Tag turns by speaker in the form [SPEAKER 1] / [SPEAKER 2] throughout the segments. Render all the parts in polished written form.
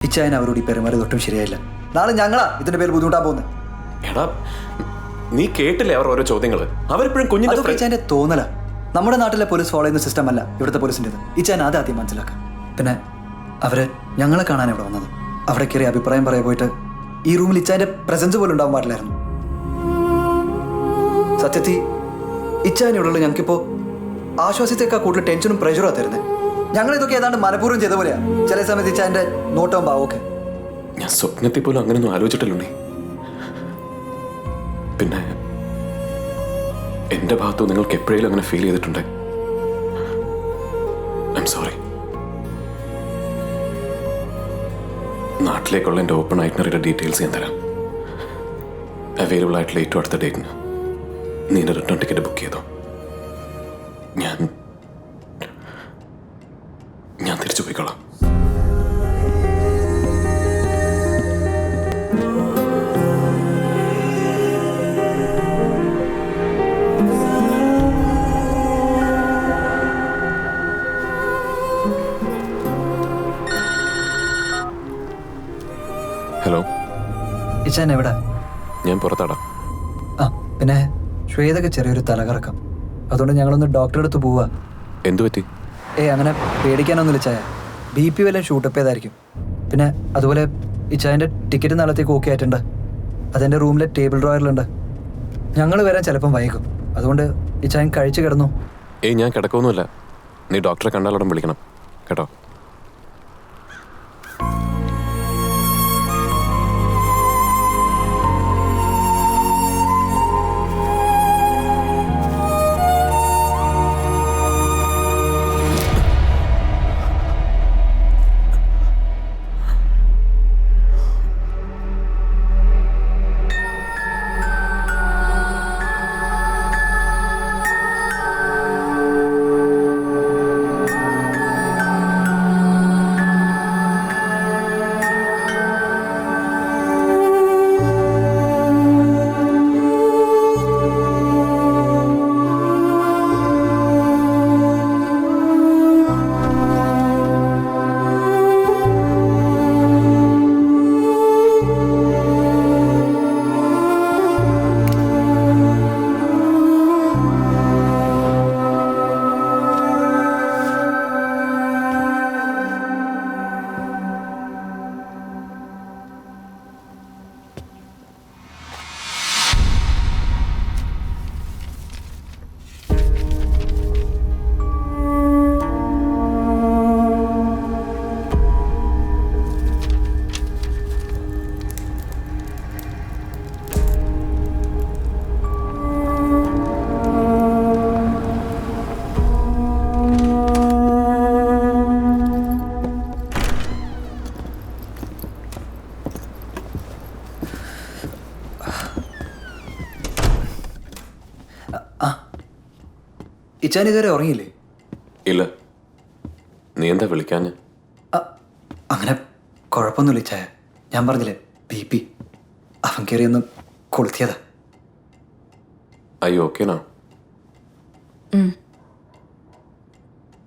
[SPEAKER 1] ഇച്ചായൻ അവരോട് ഈ പെരുമാറി ഒട്ടും ശരിയായില്ല. നാളെ ഞങ്ങളാ ഇതിന്റെ പേര് ബുദ്ധിമുട്ടാൻ പോകുന്നത്.
[SPEAKER 2] എടാ നീ കേട്ടില്ലേ അവർ ഓരോ ചോദ്യങ്ങൾ? അവരെപ്പോഴും കുഞ്ഞിന്റെ
[SPEAKER 1] ഇച്ചായന്റെ തോന്നല. നമ്മുടെ നാട്ടിലെ പോലീസ് ഫോളോ ചെയ്യുന്ന സിസ്റ്റം അല്ല ഇവിടുത്തെ പോലീസിൻ്റെത്. ഇച്ചായൻ ആദ്യം മനസ്സിലാക്കാം. പിന്നെ അവര് ഞങ്ങളെ കാണാൻ ഇവിടെ വന്നത്. അവിടെ കയറി അഭിപ്രായം പറയാൻ പോയിട്ട് ഈ റൂമിൽ ഇച്ചായന്റെ പ്രസൻസ് പോലും ഉണ്ടാവാൻ പാടില്ലായിരുന്നു. സത്യത്തിൽ ഇച്ചായൻ ഇവിടെയുള്ള ഞങ്ങൾക്കിപ്പോ ആശ്വാസത്തേക്കാൾ കൂടുതൽ ടെൻഷനും പ്രഷറും തരുന്നത്. ഞങ്ങൾ ഇതൊക്കെ ഏതാണ്ട് മനഃപൂർവ്വം ചെയ്ത പോലെയാ. ചില സമയത്ത് ഇച്ചായന്റെ നോട്ടവും ഭാവമൊക്കെ.
[SPEAKER 2] ഞാൻ സ്വപ്നത്തിൽ പോലും അങ്ങനെയൊന്നും ആലോചിച്ചിട്ടില്ലേ. പിന്നെ എന്റെ ഭാഗത്തു നിങ്ങൾക്ക് എപ്പോഴേലും അങ്ങനെ ഫീൽ ചെയ്തിട്ടുണ്ട്? I am sorry. നാട്ടിലേക്കുള്ള എൻ്റെ ഓപ്പൺ ഐറ്റിനറിയുടെ ഡീറ്റെയിൽസ് ഞാൻ തരാം. അവൈലബിൾ ആയിട്ടുള്ള ഏറ്റവും അടുത്ത ഡേറ്റിന് നീ എൻ്റെ റിട്ടേൺ ടിക്കറ്റ് ബുക്ക് ചെയ്തോ. ഞാൻ തിരിച്ചു പോയിക്കോളാം. ഹലോ,
[SPEAKER 1] ഇച്ചായൻ എവിടെ?
[SPEAKER 2] ഞാൻ പുറത്താടാ.
[SPEAKER 1] ആ പിന്നെ ശ്വേതക്ക് ചെറിയൊരു തലകറക്കം. അതുകൊണ്ട് ഞങ്ങളൊന്ന് ഡോക്ടറെ അടുത്ത് പോവാ.
[SPEAKER 2] എന്തു പറ്റി?
[SPEAKER 1] അങ്ങനെ പേടിക്കാനൊന്നുമില്ല ചായ. BP വല്ലതും ഷൂട്ടപ്പ് ചെയ്തായിരിക്കും. പിന്നെ അതുപോലെ ഇച്ചായൻ്റെ ടിക്കറ്റ് നാളത്തേക്ക് ഓക്കെ ആയിട്ടുണ്ട്. അതെൻ്റെ റൂമിലെ ടേബിൾ ഡ്രോയറിലുണ്ട്. ഞങ്ങൾ വരാൻ ചിലപ്പം വൈകും. അതുകൊണ്ട് ഇച്ചായൻ കഴിച്ചു കിടന്നു.
[SPEAKER 2] ഞാൻ കിടക്കൊന്നുമില്ല. നീ ഡോക്ടറെ കണ്ടാലോടം വിളിക്കണം കേട്ടോ.
[SPEAKER 1] ഇച്ചാൻ ഇതുവരെ ഉറങ്ങിയില്ലേ?
[SPEAKER 2] ഇല്ല. നീ എന്താ വിളിക്കാഞ്ഞ്?
[SPEAKER 1] അങ്ങനെ കുഴപ്പമൊന്നുമില്ല ഇച്ചായ. ഞാൻ പറഞ്ഞില്ലേ BP അവൻ കയറിയൊന്ന് കൊളുത്തിയതാ.
[SPEAKER 2] അയ്യോ ഓക്കേനാ?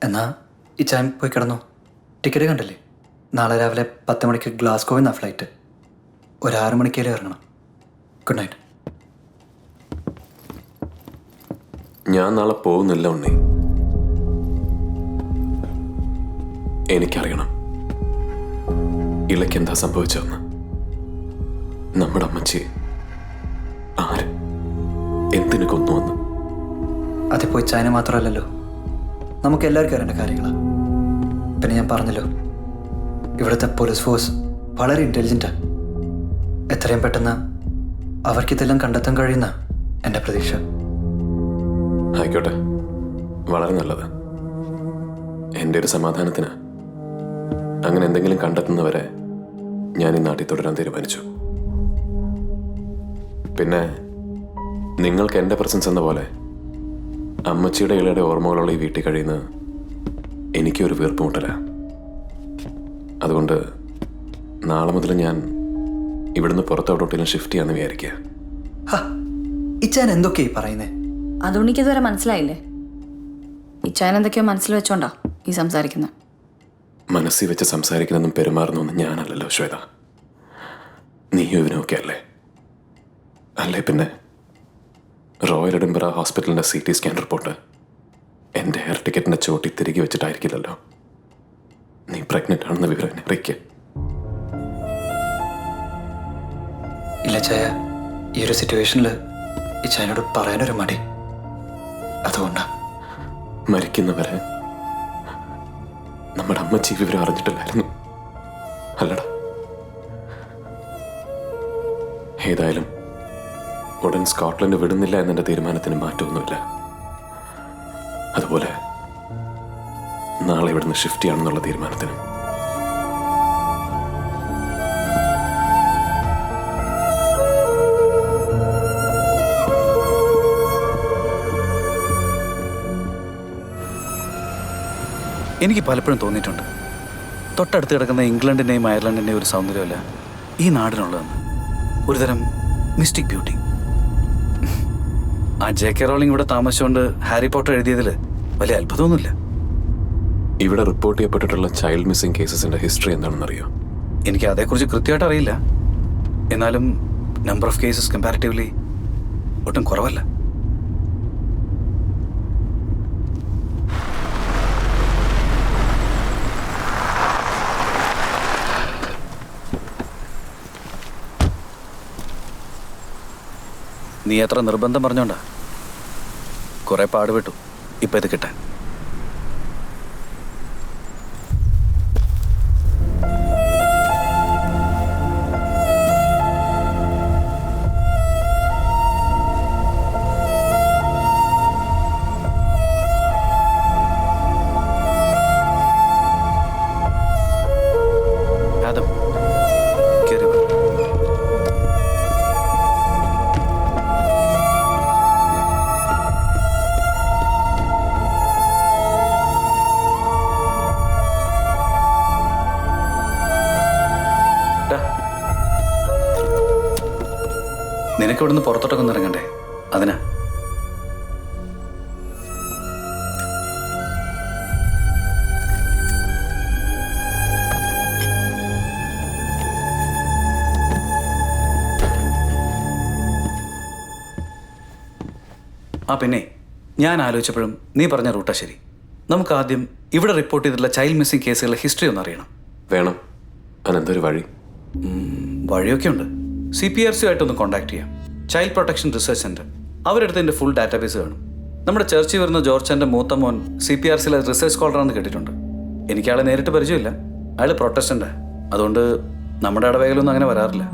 [SPEAKER 1] എന്നാ ഇച്ചാൻ പോയി കിടന്നു. ടിക്കറ്റ് കണ്ടല്ലേ? നാളെ രാവിലെ 10 മണിക്ക് ഗ്ലാസ്ഗോയിൽ നിന്നാണ് ഫ്ലൈറ്റ്. ഒരു 6 മണിക്കേലും ഇറങ്ങണം. Good night.
[SPEAKER 2] ഞാൻ നാളെ പോകുന്നില്ല ഉണ്ണി. എനിക്കറിയണം ഇളയ്ക്ക് എന്താ സംഭവിച്ചതെന്ന്. നമ്മുടെ അമ്മച്ചിയെ ആര് എന്തിനു കൊന്നുവന്ന്.
[SPEAKER 1] അതിപ്പോ ഇച്ചായനെ മാത്രമല്ലല്ലോ, നമുക്ക് എല്ലാവർക്കും അറിയേണ്ട കാര്യങ്ങളാണ്. പിന്നെ ഞാൻ പറഞ്ഞല്ലോ, ഇവിടുത്തെ പോലീസ് ഫോഴ്സ് വളരെ ഇൻ്റലിജൻറ്റാണ്. എത്രയും പെട്ടെന്ന് അവർക്കിതെല്ലാം കണ്ടെത്താൻ കഴിയുന്ന എൻ്റെ പ്രതീക്ഷ.
[SPEAKER 2] ആയിക്കോട്ടെ, വളരെ നല്ലത്. എൻ്റെ ഒരു സമാധാനത്തിന് അങ്ങനെ എന്തെങ്കിലും കണ്ടെത്തുന്നവരെ ഞാൻ ഈ നാട്ടിൽ തുടരാൻ തീരുമാനിച്ചു. പിന്നെ നിങ്ങൾക്ക് എൻ്റെ പ്രസൻസ് എന്ന പോലെ അമ്മച്ചിയുടെ ഇളയുടെ ഓർമ്മകളുള്ള ഈ വീട്ടിൽ കഴിയുന്ന എനിക്കൊരു വീർപ്പുമുട്ടല. അതുകൊണ്ട് നാളെ മുതൽ ഞാൻ ഇവിടുന്ന് പുറത്തോട്ടോട്ടിലും ഷിഫ്റ്റ് ചെയ്യാമെന്ന് വിചാരിക്കുക.
[SPEAKER 1] ഇച്ചാൻ എന്തൊക്കെയായി പറയുന്നേ?
[SPEAKER 3] അതുകൊണ്ട് എനിക്കിതുവരെ മനസ്സിലായില്ലേ? ഇച്ചായൻ എന്തൊക്കെയോ മനസ്സിൽ വെച്ചോണ്ടാ ഈ സംസാരിക്കുന്നത്.
[SPEAKER 2] മനസ്സിൽ വെച്ച് സംസാരിക്കുന്നതും പെരുമാറുന്നൊന്നും ഞാനല്ലല്ലോ ശ്വേത. നീയും ഇവനുമൊക്കെ അല്ലേ? അല്ലേ പിന്നെ റോയൽ എഡിൻബറ ഹോസ്പിറ്റലിൻ്റെ CT സ്കാൻ റിപ്പോർട്ട് എൻ്റെ എയർ ടിക്കറ്റിൻ്റെ ചോട്ടി തിരികെ വെച്ചിട്ടായിരിക്കില്ലല്ലോ നീ പ്രഗ്നൻ്റ് ആണെന്ന വിവരം എന്നെ അറിയിക്കുക.
[SPEAKER 1] ഇല്ല ചായ, ഈ ഒരു സിറ്റുവേഷനിൽ ഈ ചായനോട് പറയാനൊരു മടി. അതുകൊണ്ടാ.
[SPEAKER 2] മരിക്കുന്നവരെ നമ്മുടെ അമ്മച്ചി വിവരം അറിഞ്ഞിട്ടില്ലായിരുന്നു അല്ലടാ. ഏതായാലും ഉടൻ സ്കോട്ട്ലൻഡ് വിടുന്നില്ല എന്നെൻ്റെ തീരുമാനത്തിന് മാറ്റമൊന്നുമില്ല. അതുപോലെ നാളെ ഇവിടുന്ന് ഷിഫ്റ്റ് ചെയ്യാണെന്നുള്ള തീരുമാനത്തിന്.
[SPEAKER 3] എനിക്ക് പലപ്പോഴും തോന്നിയിട്ടുണ്ട്, തൊട്ടടുത്ത് കിടക്കുന്ന ഇംഗ്ലണ്ടിൻ്റെയും അയർലൻഡിൻ്റെയും ഒരു സൗന്ദര്യമല്ല ഈ നാടിനുള്ളതെന്ന്. ഒരുതരം മിസ്റ്റിക് ബ്യൂട്ടി. ആ JK റോളിംഗ് ഇവിടെ താമസിച്ചുകൊണ്ട് ഹാരി പോട്ടർ എഴുതിയതിൽ വലിയ അത്ഭുതമൊന്നുമില്ല.
[SPEAKER 2] ഇവിടെ റിപ്പോർട്ട് ചെയ്യപ്പെട്ടിട്ടുള്ള ചൈൽഡ് മിസ്സിംഗ് കേസസിൻ്റെ ഹിസ്റ്ററി എന്താണെന്നറിയോ?
[SPEAKER 3] എനിക്ക് അതേക്കുറിച്ച് കൃത്യമായിട്ട് അറിയില്ല. എന്നാലും നമ്പർ ഓഫ് കേസസ് കമ്പാരിറ്റീവ്ലി ഒട്ടും കുറവല്ല. നീ എത്ര നിർബന്ധം പറഞ്ഞോണ്ടാ കുറെ പാടുപെട്ടു ഇപ്പം ഇത് കിട്ടാൻ. ആദം, കേറി വാ. നിനക്ക് ഇവിടുന്ന് പുറത്തോട്ടൊക്കെ ഒന്ന് ഇറങ്ങണ്ടേ? അതിനാ. ആ പിന്നെ ഞാൻ ആലോചിച്ചപ്പോഴും നീ പറഞ്ഞ റൂട്ടാ ശരി. നമുക്ക് ആദ്യം ഇവിടെ റിപ്പോർട്ട് ചെയ്തിട്ടുള്ള ചൈൽഡ് മിസ്സിംഗ് കേസുകളുടെ ഹിസ്റ്ററി ഒന്ന് അറിയണം.
[SPEAKER 2] വേണം. അതിനെന്തൊരു വഴി?
[SPEAKER 3] വഴിയൊക്കെ ഉണ്ട്. CPRC ആയിട്ടൊന്ന് കോൺടാക്ട് ചെയ്യാം. Child protection research centre. അവരെടുത്ത് എൻ്റെ ഫുൾ ഡാറ്റാബേസ് കാണും. നമ്മുടെ ചർച്ചിൽ വരുന്ന ജോർജൻ്റെ മൂത്ത മോൻ CPRCയിലെ റിസർച്ച് സ്കോളറാണെന്ന് കേട്ടിട്ടുണ്ട്. എനിക്ക് ആളെ നേരിട്ട് പരിചയമില്ല. അയാൾ പ്രൊട്ടസ്റ്റൻ്റാണ്. അതുകൊണ്ട് നമ്മുടെ ഇടവേകളൊന്നും അങ്ങനെ വരാറില്ല.